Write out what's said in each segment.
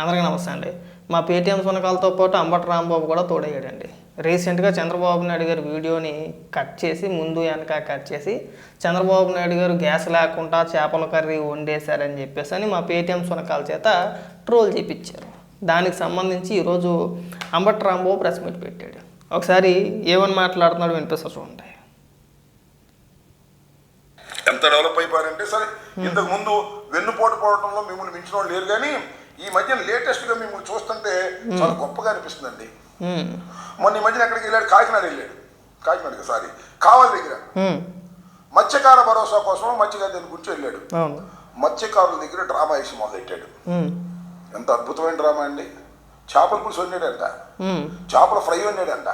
అందరికీ నమస్తే అండి. మా పేటీఎం సునకాలతో పాటు అంబటి రాంబాబు కూడా తోడయ్యాడండి. రీసెంట్గా చంద్రబాబు నాయుడు గారి వీడియోని కట్ చేసి ముందు వెనక కట్ చేసి చంద్రబాబు నాయుడు గారు గ్యాస్ లేకుండా చేపల కర్రీ వండేశారని చెప్పేసి అని మా పేటీఎం సునకాల చేత ట్రోల్ చేయించారు. దానికి సంబంధించి ఈరోజు అంబటి రాంబాబు ప్రెస్ మీట్ పెట్టాడు. ఒకసారి ఏమని మాట్లాడుతున్నాడు వినిపిస్తారు చూడండి. ఎంత డెవలప్ అయిపోయారంటే సరే, ఇంతకు ముందు వెన్నుపోటు పోవడంలో మిమ్మల్ని మించిన వాళ్ళు లేరు, కానీ ఈ మధ్యన లేటెస్ట్గా మిమ్మల్ని చూస్తుంటే చాలా గొప్పగా అనిపిస్తుందండి. మొన్న ఈ మధ్యన ఎక్కడికి వెళ్ళాడు? కాకినాడ వెళ్ళాడు. కాకినాడకి సారీ కావాలి దగ్గర మత్స్యకార భరోసా కోసం మత్స్యకారు దగ్గర గురించి వెళ్ళాడు. మత్స్యకారుల దగ్గర డ్రామా వేసి మొదలెట్టాడు. ఎంత అద్భుతమైన డ్రామా అండి. చేపల పులుసు వండాడంట, చేపల ఫ్రై వండాడంట,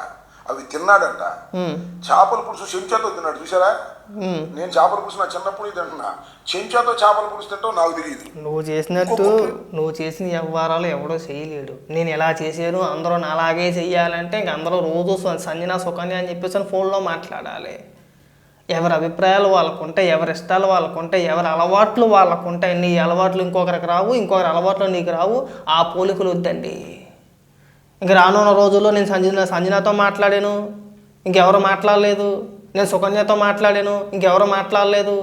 అవి తిన్నాడంట. చేపల పులుసు చెంచాతో తిన్నాడు. చూసారా? నేను చేపల పులుసు నా చిన్నప్పుడు ఇది అంటున్నా, చెంచాతో చేపల పులుసు తింటావు నాకు తెలియదు. నువ్వు చేసినట్టు నువ్వు చేసిన వ్యవహారాలు ఎవడో చేయలేడు. నేను ఎలా చేశాను, అందరూ అలాగే చెయ్యాలంటే ఇంక అందరూ రోజు సంజన సుకన్య అని చెప్పేసి ఫోన్లో మాట్లాడాలి. ఎవరి అభిప్రాయాలు వాళ్ళకు ఉంటాయి, ఎవరి ఇష్టాలు వాళ్ళకు ఉంటాయి, ఎవరి అలవాట్లు వాళ్ళకు ఉంటాయి. నీ అలవాట్లు ఇంకొకరికి రావు, ఇంకొకరి అలవాట్లు నీకు రావు. ఆ పోలికలు వద్దండి. ఇంక రానున్న రోజుల్లో నేను సంజనతో మాట్లాడాను, ఇంకెవరు మాట్లాడలేదు. నేను సుకన్యతో మాట్లాడాను, ఇంకెవరు మాట్లాడలేదు.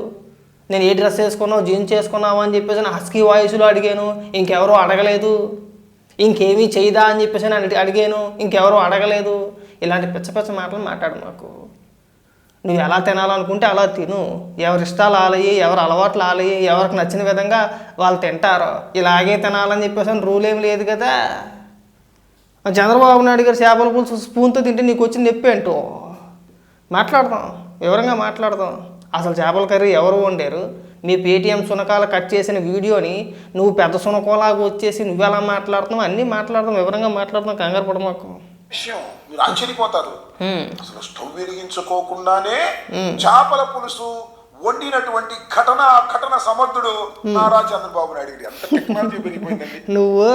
నేను ఏ డ్రెస్ వేసుకున్నావు, జీన్స్ చేసుకున్నావు అని చెప్పేసి నా హస్కీ వాయిస్లో అడిగాను, ఇంకెవరూ అడగలేదు. ఇంకేమీ చేయదా అని చెప్పేసి నేను అడిగాను, ఇంకెవరూ అడగలేదు. ఇలాంటి పిచ్చ పిచ్చ మాటలు మాట్లాడు మాకు. నువ్వు ఎలా తినాలనుకుంటే అలా తిను. ఎవరి ఇష్టాలు ఆలయ్యి, ఎవరి అలవాట్లు ఆలయ్యి, ఎవరికి నచ్చిన విధంగా వాళ్ళు తింటారు. ఇలాగే తినాలని చెప్పేసి రూల్ ఏం లేదు కదా. చంద్రబాబు నాయుడు గారు చేపల పులుసు స్పూన్తో తింటే నీకు వచ్చిన నొప్పి ఏంటో మాట్లాడదాం, వివరంగా మాట్లాడదాం. అసలు చేపల కర్రీ ఎవరు వండారు? మీ పేటీఎం సునకాలు కట్ చేసిన వీడియోని నువ్వు పెద్ద సునకోలాగా వచ్చేసి నువ్వు ఎలా మాట్లాడుతున్నావు అన్నీ మాట్లాడదాం, వివరంగా మాట్లాడదాం. కంగారు పడ మాకు. విషయం మీరు ఆశ్చర్యపోతారు. అసలు స్టవ్ వెలిగించుకోకుండానే చేపల పులుసు వండినటువంటి ఘటన సమర్థుడు నారా చంద్రబాబు నాయుడు గారు. అంత టెక్నాలజీ పెరిగిపోయిందండి. నువ్వు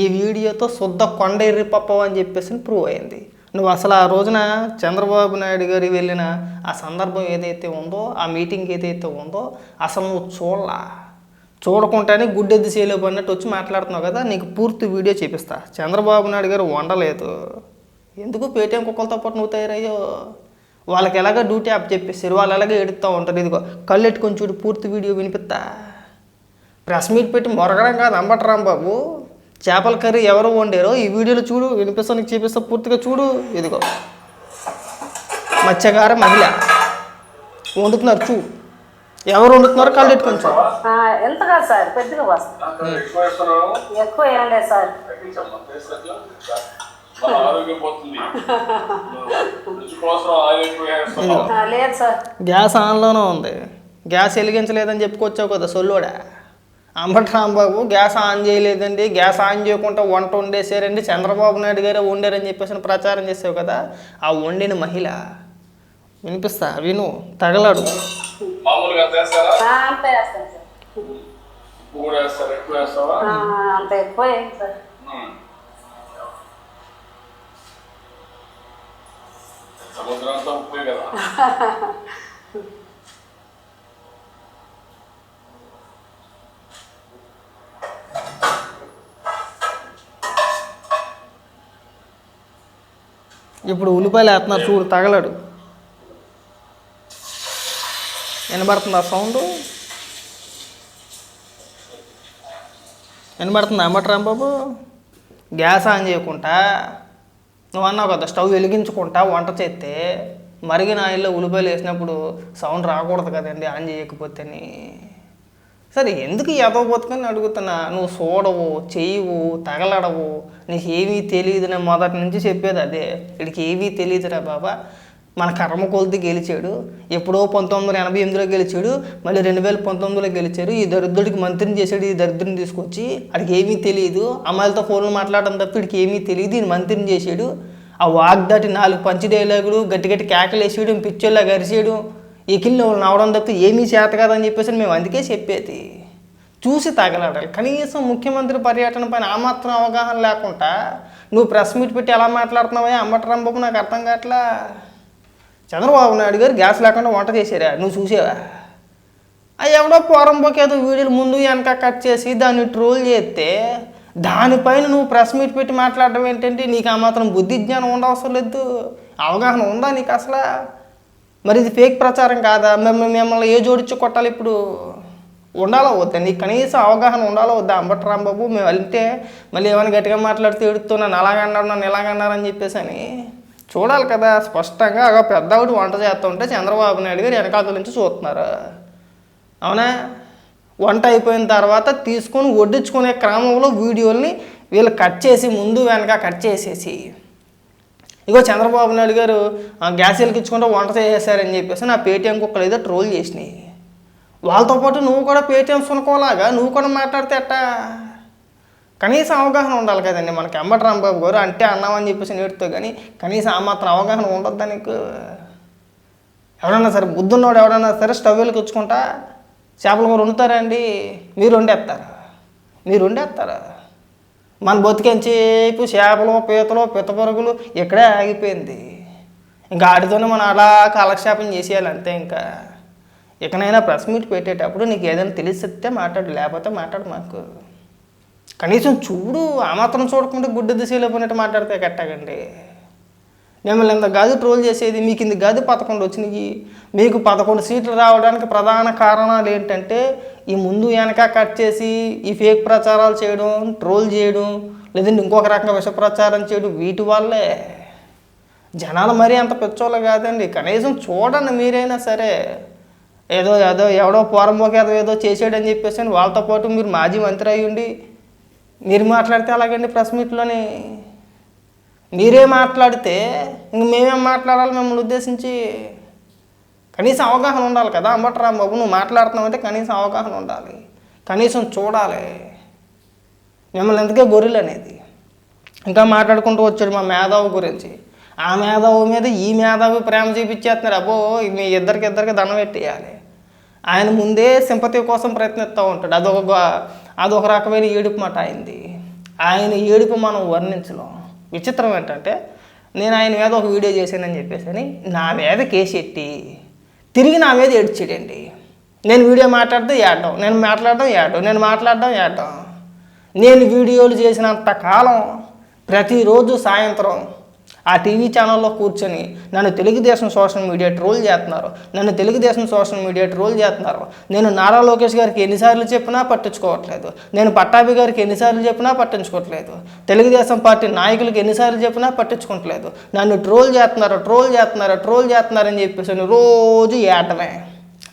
ఈ వీడియోతో శుద్ధ కొండ ఎర్రిపప్ప అని చెప్పేసి ప్రూవ్ అయింది. నువ్వు అసలు ఆ రోజున చంద్రబాబు నాయుడు గారి వెళ్ళిన ఆ సందర్భం ఏదైతే ఉందో, ఆ మీటింగ్ ఏదైతే ఉందో అసలు నువ్వు చూడకుండానే గుడ్డెద్ది చేయలేవు అన్నట్టు వచ్చి మాట్లాడుతున్నావు కదా. నీకు పూర్తి వీడియో చూపిస్తా. చంద్రబాబు నాయుడు గారు వండలేదు, ఎందుకు పేటీఎం కుక్కలతో పాటు నువ్వు తయారయ్యో? వాళ్ళకి ఎలాగ డ్యూటీ యాప్ చెప్పేసారు, వాళ్ళు ఎలాగ ఎడుతూ ఉంటారు. ఇదిగో కళ్ళు ఎట్టుకొని చూడు, పూర్తి వీడియో వినిపిస్తా. ప్రెస్ మీట్ పెట్టి మొరగడం కాదు అంబటి రాంబాబు. చేపల కర్రీ ఎవరు వండారో ఈ వీడియోలో చూడు, వినిపిస్తా, నీకు చూపిస్తా, పూర్తిగా చూడు. ఇదిగో మత్స్యకార మహిళ వండుతున్నారు, చూడు ఎవరు వండుతున్నారు, కళ్ళు ఎట్టుకొని చూడు. ఎంతగా సార్? పెద్దగా ఎక్కువ ఏం లేదు సార్. లేదు సార్, గ్యాస్ ఆన్లోనే ఉంది. గ్యాస్ వెలిగించలేదని చెప్పుకొచ్చావు కదా సొల్లోడా. అంబటి రాంబాబు గ్యాస్ ఆన్ చేయలేదండి, గ్యాస్ ఆన్ చేయకుండా వంట వండేసారండి, చంద్రబాబు నాయుడు గారే వండారని చెప్పేసి ప్రచారం చేసావు కదా. ఆ వండిన మహిళ వినిపిస్తా, విను, తగలాడు. అంత ఎక్కువ ఏంటి సార్? ఇప్పుడు ఉల్లిపాయలు వేస్తున్నారు చూడు, తగలడు. వినబడుతుంది ఆ సౌండ్? వినబడుతుంది అంబటి రాంబాబు? గ్యాస్ ఆన్ చేయకుండా నువ్వు అన్నావు కదా, స్టవ్ వెలిగించుకుంటా వంట చేస్తే మరిగిన ఆయిల్లో ఉల్లిపాయలు వేసినప్పుడు సౌండ్ రాకూడదు కదండి ఆన్ చేయకపోతేని. సరే ఎందుకు ఎదవబోతుకని అడుగుతున్నా. నువ్వు చూడవు, చెయ్యవు, తగలడవు, నీకు ఏమీ తెలియదు. నేను మొదటి నుంచి చెప్పేది అదే, వీడికి ఏమీ తెలియదురా బాబా. మన కర్మ కొలిది గెలిచాడు, ఎప్పుడో 1988లో గెలిచాడు, మళ్ళీ 2019లో గెలిచాడు. ఈ దరిద్రుడికి మంత్రిని చేశాడు, ఈ దరిద్రుని తీసుకొచ్చి. వాడికి ఏమీ తెలియదు, అమ్మాయిలతో ఫోన్లు మాట్లాడడం తప్ప వీడికి ఏమీ తెలియదు. ఈయన మంత్రిని చేశాడు. ఆ వాగ్దాటి 4 పంచి డైలాగులు గట్టి గట్టి కేకలు వేసేయడం, పిచ్చోళ్ళ గరిసేయడం, ఎకిల్లో నవ్వడం తప్ప ఏమీ చేత కాదని చెప్పేసి మేము అందుకే చెప్పేది. చూసి తగలాడాలి. కనీసం ముఖ్యమంత్రి పర్యటన పైన ఆ మాత్రం అవగాహన లేకుండా నువ్వు ప్రెస్ మీట్ పెట్టి ఎలా మాట్లాడుతున్నావే అంబటి రాంబాబు? నాకు అర్థం కావట్లా. చంద్రబాబు నాయుడు గారు గ్యాస్ లేకుండా వంట చేశారా? నువ్వు చూసావా? ఎవడో పోరంబోకేదో వీడియోలు ముందు వెనక కట్ చేసి దాన్ని ట్రోల్ చేస్తే దానిపైన నువ్వు ప్రెస్ మీట్ పెట్టి మాట్లాడడం ఏంటంటే నీకు ఆ మాత్రం బుద్ధి జ్ఞానం ఉండవసరం లేదు, అవగాహన ఉందా నీకు అసలు? మరి ఇది ఫేక్ ప్రచారం కాదా? మిమ్మల్ని ఏ జోడించి కొట్టాలి ఇప్పుడు? ఉండాలో వద్దా నీకు కనీసం అవగాహన ఉండాలో వద్దా? అంబటి రాంబాబు మేము వెళ్తే మళ్ళీ ఏమైనా గట్టిగా మాట్లాడితే ఎడుతున్నాను అలాగన్నారు నన్ను ఇలాగన్నారని చెప్పేసి అని చూడాలి కదా స్పష్టంగా. అలా పెద్దవాడు వంట చేస్తూ ఉంటే చంద్రబాబు నాయుడు గారు వెనకాల నుంచి చూస్తున్నారు. అవునా? వంట అయిపోయిన తర్వాత తీసుకొని వడ్డించుకునే క్రమంలో వీడియోల్ని వీళ్ళు కట్ చేసి ముందు వెనక కట్ చేసేసి ఇగో చంద్రబాబు నాయుడు గారు గ్యాస్ వెలిగించుకుంటూ వంట చేసేసారని చెప్పేసి నా పేటీఎం కుక్కలు ఏదో ట్రోల్ చేసినాయి. వాళ్ళతో పాటు నువ్వు కూడా పేటీఎం సునుకోలాగా నువ్వు కూడా మాట్లాడితే అట్టా? కనీసం అవగాహన ఉండాలి కదండి మనకి. అంబటి రాంబాబు గారు అంటే అన్నామని చెప్పేసి నేడుతో కానీ కనీసం ఆ మాత్రం అవగాహన ఉండొద్దా నీకు? ఎవడన్నా సరే బుద్ధున్నోడు ఎవడన్నా సరే స్టవ్ వెలిగించుకుంటా చేపల కూర వండుతారా అండి? మీరు వండేస్తారా? మన బతికేంచేపు చేపలు పీతలు పిత్తపరుగులు ఇక్కడే ఆగిపోయింది. ఇంకా ఆడితోనే మనం అలా కాలక్షేపం చేసేయాలి అంతే. ఇంకా ఇకనైనా ప్రెస్ మీట్ పెట్టేటప్పుడు నీకు ఏదైనా తెలిసితే మాట్లాడు, లేకపోతే మాట్లాడు. మాకు కనీసం చూడు, ఆ మాత్రం చూడకుండా గుడ్డ దిశలో పోయినట్టు మాట్లాడితే కట్టాగండి. మిమ్మల్ని ఇంత కాదు ట్రోల్ చేసేది, మీకు ఇంత కాదు 11 వచ్చినాయి. మీకు 11 సీట్లు రావడానికి ప్రధాన కారణాలు ఏంటంటే ఈ ముందు వెనక కట్ చేసి ఈ ఫేక్ ప్రచారాలు చేయడం, ట్రోల్ చేయడం, లేదంటే ఇంకొక రకంగా విష ప్రచారం చేయడం, వీటి వల్లే. జనాలు మరీ అంత పెచ్చోళ్ళు కాదండి. కనీసం చూడండి మీరైనా సరే. ఏదో ఎవడో పోరంబోకి ఏదో చేసాడని చెప్పేసి వాళ్ళతో పాటు మీరు మాజీ మంత్రి అయ్యుండి మీరు మాట్లాడితే అలాగండి ప్రెస్ మీట్లోని. మీరే మాట్లాడితే ఇంక మేమేం మాట్లాడాలి మిమ్మల్ని ఉద్దేశించి? కనీసం అవగాహన ఉండాలి కదా. అంబటి రాంబాబు నువ్వు మాట్లాడుతున్నావంటే కనీసం అవగాహన ఉండాలి, కనీసం చూడాలి. మిమ్మల్ని ఎందుకే గొర్రెలు అనేది. ఇంకా మాట్లాడుకుంటూ వచ్చాడు మా మేధావి గురించి. ఆ మేధావి మీద ఈ మేధావి ప్రేమ చూపించేస్తున్నారు. అబ్బో మీ ఇద్దరికి దండం పెట్టేయాలి. ఆయన ముందే సింపతి కోసం ప్రయత్నిస్తూ ఉంటాడు. అదొక రకమైన ఏడుపు మాట అయింది. ఆయన ఏడుపు మనం వర్ణించలేం. విచిత్రం ఏంటంటే నేను ఆయన మీద ఒక వీడియో చేశానని చెప్పేసి నా మీద కేసెట్టి తిరిగి నా మీద ఏడ్చాడండి. నేను వీడియో మాట్లాడితే ఏడడం, నేను మాట్లాడడం ఏడడం. నేను వీడియోలు చేసినంత కాలం ప్రతిరోజు సాయంత్రం ఆ టీవీ ఛానల్లో కూర్చొని నన్ను తెలుగుదేశం సోషల్ మీడియా ట్రోల్ చేస్తున్నారు. నేను నారా లోకేష్ గారికి ఎన్నిసార్లు చెప్పినా పట్టించుకోవట్లేదు. నేను పట్టాభి గారికి ఎన్నిసార్లు చెప్పినా పట్టించుకోవట్లేదు. తెలుగుదేశం పార్టీ నాయకులకు ఎన్నిసార్లు చెప్పినా పట్టించుకోవట్లేదు. నన్ను ట్రోల్ చేస్తున్నారని చెప్పేసి రోజు ఏడమే.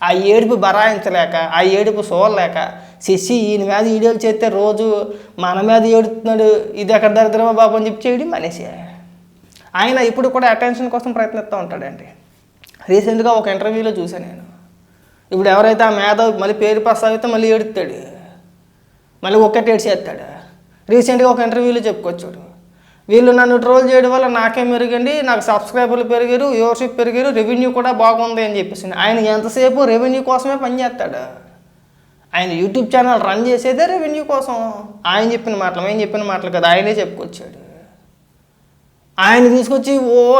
ఆ ఏడుపు బరాయించలేక, ఆ ఏడుపు చూడలేక శశి ఈయన మీద వీడియోలు చేస్తే రోజు మన మీద ఏడుతున్నాడు, ఇది ఎక్కడ దరిద్రమో బాబు అని చెప్పి చేయడం మనిషి. ఆయన ఇప్పుడు కూడా అటెన్షన్ కోసం ప్రయత్నిస్తూ ఉంటాడండి. రీసెంట్గా ఒక ఇంటర్వ్యూలో చూసాను నేను. ఇప్పుడు ఎవరైతే ఆ మేధావి మళ్ళీ పేరు ప్రస్తావిస్తే మళ్ళీ ఏడుస్తాడు, మళ్ళీ ఒక్కటి ఏడ్చేస్తాడు. రీసెంట్గా ఒక ఇంటర్వ్యూలో చెప్పుకొచ్చాడు, వీళ్ళు నన్ను ట్రోల్ చేయడం వల్ల నాకే మెరుగండి, నాకు సబ్స్క్రైబర్లు పెరిగారు, వ్యూవర్షిప్ పెరిగారు, రెవెన్యూ కూడా బాగుంది అని చెప్పేసి. ఆయన ఎంతసేపు రెవెన్యూ కోసమే పనిచేస్తాడు. ఆయన యూట్యూబ్ ఛానల్ రన్ చేసేదే రెవెన్యూ కోసం. ఆయన చెప్పిన మాటలు కదా, ఆయనే చెప్పుకొచ్చాడు. ఆయన తీసుకొచ్చి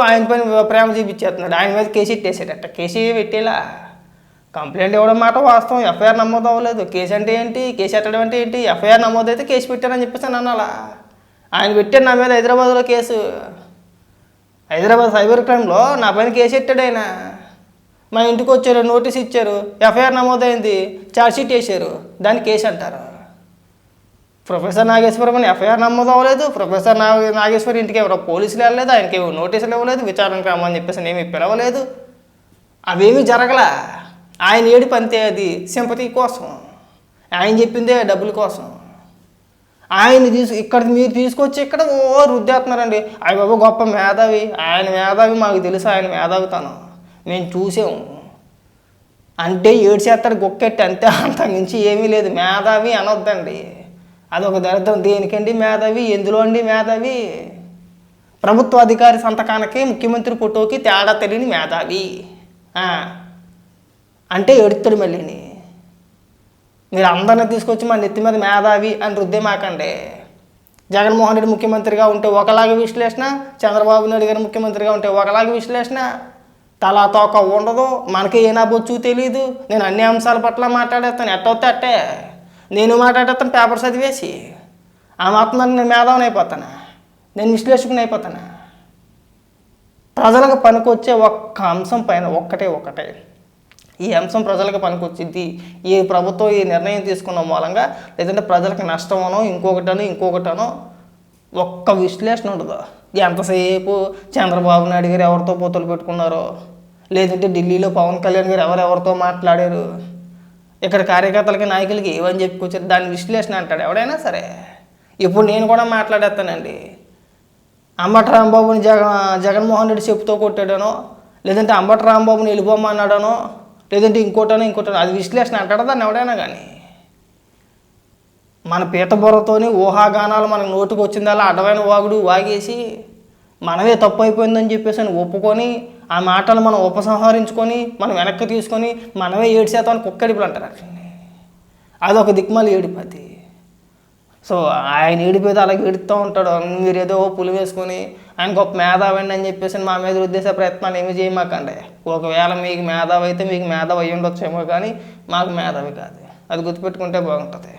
ఆయన పైన ప్రేమ చూపించేస్తున్నాడు. ఆయన మీద కేసు ఎట్టేసాడట. కేసు పెట్టేలా కంప్లైంట్ ఇవ్వడం మాట వాస్తవం, ఎఫ్ఐఆర్ నమోదు అవ్వలేదు. కేసు అంటే ఏంటి, కేసు ఎట్టడం అంటే ఏంటి? ఎఫ్ఐఆర్ నమోదు అయితే కేసు పెట్టారని చెప్పేసి అనాలా? ఆయన పెట్టాడు నా మీద హైదరాబాద్లో కేసు. హైదరాబాద్ సైబర్ క్రైమ్లో నా పైన కేసు పెట్టాడు ఆయన. మా ఇంటికి వచ్చారు, నోటీస్ ఇచ్చారు, ఎఫ్ఐఆర్ నమోదైంది, ఛార్జ్షీట్ వేసారు, దాన్ని కేసు అంటారు. ప్రొఫెసర్ నాగేశ్వరం అని ఎఫ్ఐఆర్ నమోదు అవ్వలేదు. ప్రొఫెసర్ నాగేశ్వర్ ఇంటికి ఎవరో పోలీసులు వెళ్ళలేదు, ఆయనకి నోటీసులు ఇవ్వలేదు, విచారణకు రమ్మని చెప్పేసి ఏమీ పిలవలేదు. అవేమీ జరగలా. ఆయన ఏడుపు అంతే, అది సింపతి కోసం, ఆయన చెప్పిందే డబ్బుల కోసం. ఆయన ఇక్కడ మీరు తీసుకొచ్చి ఇక్కడ రుద్దేస్తున్నారండి. అయ్య బాబు గొప్ప మేధావి, ఆయన మేధావి, మాకు తెలుసు ఆయన మేధావితనం, మేము చూసాము అంటే ఏడ్చేస్తాడు గొక్కెట్టి అంతే, అంత మించి ఏమీ లేదు. మేధావి అనొద్దండి, అదొక దరిద్రం. దేనికండి మేధావి, ఎందులో అండి మేధావి? ప్రభుత్వ అధికారి సంతకానికి ముఖ్యమంత్రి ఫోటోకి తేడా తెలియని మేధావి అంటే ఎడుతాడు. మళ్ళీని మీరు అందరినీ తీసుకొచ్చి మా నెత్తి మీద మేధావి అని రుద్దే మాకండి. జగన్మోహన్ రెడ్డి ముఖ్యమంత్రిగా ఉంటే ఒకలాగా విశ్లేషణ, చంద్రబాబు నాయుడు గారు ముఖ్యమంత్రిగా ఉంటే ఒకలాగా విశ్లేషణ. తలా తోక ఉండదు, మనకి ఏ నాబొచ్చు తెలియదు. నేను అన్ని అంశాల పట్ల మాట్లాడేస్తాను, ఎట్టవుతే అట్టే నేను మాట్లాడేస్తాను పేపర్ చదివేసి. ఆ మాత్రం నేను మేధావిని అయిపోతానా, నేను విశ్లేషకుని అయిపోతానా? ప్రజలకు పనికొచ్చే ఒక్క అంశం పైన ఒకటే ఈ అంశం ప్రజలకు పనికొచ్చింది, ఈ ప్రభుత్వం ఈ నిర్ణయం తీసుకున్న మూలంగా, లేదంటే ప్రజలకు నష్టమనో ఇంకొకటనో ఒక్క విశ్లేషణ ఉండదు. ఎంతసేపు చంద్రబాబు నాయుడు గారు ఎవరితో పొత్తులు పెట్టుకున్నారో, లేదంటే ఢిల్లీలో పవన్ కళ్యాణ్ గారు ఎవరెవరితో మాట్లాడారు, ఇక్కడ కార్యకర్తలకి నాయకులకి ఏమని చెప్పుకొచ్చారు, దాని విశ్లేషణ అంటాడు ఎవడైనా సరే. ఇప్పుడు నేను కూడా మాట్లాడేస్తానండి. అంబటి రాంబాబుని జగన్మోహన్ రెడ్డి చెప్పుతో కొట్టాడనో, లేదంటే అంబటి రాంబాబుని వెళ్ళిపోమన్నాడనో, లేదంటే ఇంకోటనో అది విశ్లేషణ అంటాడా దాన్ని ఎవడైనా కానీ? మన పీతబుర్రతోని ఊహాగానాలు మనకు నోటుకు వచ్చిందల్లా అడ్డమైన వాగేసి మనమే తప్పు అయిపోయిందని చెప్పేసి అని ఒప్పుకొని ఆ మాటలు మనం ఉపసంహరించుకొని మనం వెనక్కి తీసుకొని మనమే 7% కుక్కడిపులు అంటారు అట్లనే. అదొక దిక్మాలి ఏడిపది. సో ఆయన ఏడిపోతే అలాగే ఏడుతూ ఉంటాడు. మీరు ఏదో పులి వేసుకొని ఆయన గొప్ప మేధావండి అని చెప్పేసి మా మీద ఉద్దేశ ప్రయత్నాలు ఏమీ చేయమాకండి. ఒకవేళ మీకు మేధావి అయితే మీకు మేధావి అయ్యి ఉండొచ్చేమో కానీ మాకు మేధావి కాదు. అది గుర్తుపెట్టుకుంటే బాగుంటుంది.